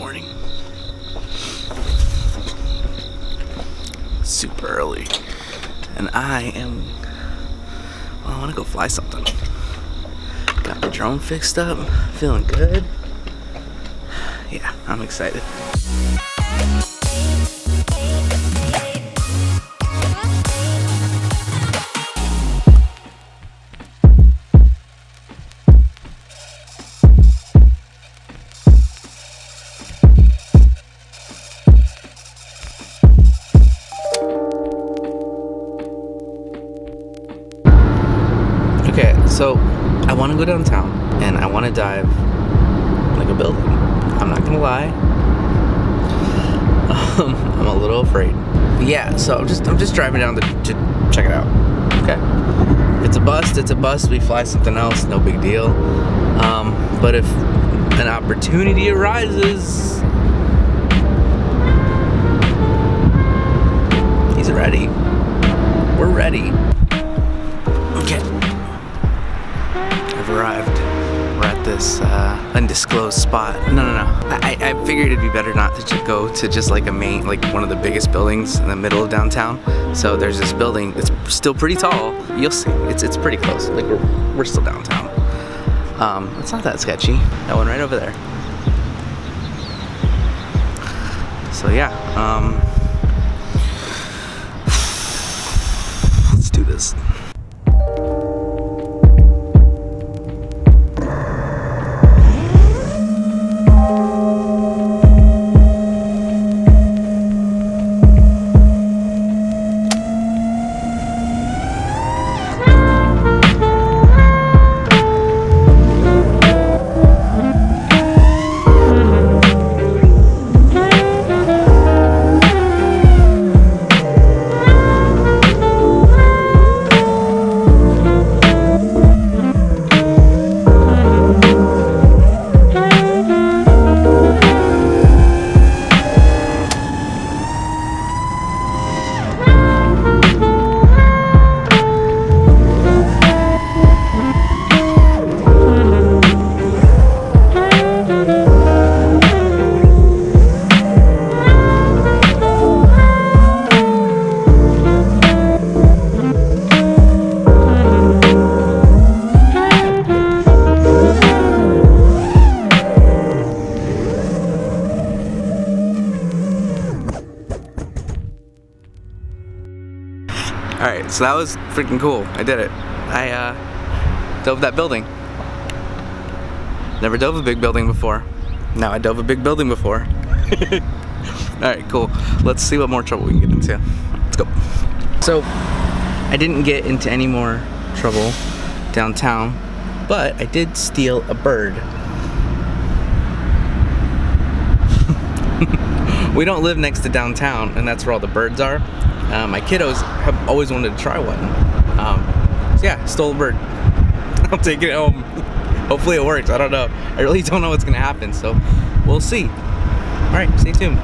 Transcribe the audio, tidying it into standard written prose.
morning. Super early. And I want to go fly something. Got my drone fixed up, feeling good. Yeah, I'm excited. Okay, so I want to go downtown and I want to dive like a building. I'm not gonna lie, I'm a little afraid. But yeah, so I'm just driving down to check it out. Okay, if it's a bust, it's a bust. We fly something else, no big deal. But if an opportunity arises, he's ready. We're ready. Okay. I've arrived. We're at this undisclosed spot. No. I figured it'd be better not to just go to just like a main, like one of the biggest buildings in the middle of downtown. So there's this building. It's still pretty tall. You'll see. It's pretty close. Like we're still downtown. It's not that sketchy. That one right over there. So yeah. Let's do this. Alright, so that was freaking cool. I did it. I dove that building. Never dove a big building before. Now I dove a big building before. Alright, cool. Let's see what more trouble we can get into. Let's go. So, I didn't get into any more trouble downtown, but I did steal a bird. We don't live next to downtown, and that's where all the birds are. My kiddos have always wanted to try one. So yeah, stole a bird. I'll take it home. Hopefully it works. I don't know. I really don't know what's gonna happen, so we'll see. All right, stay tuned.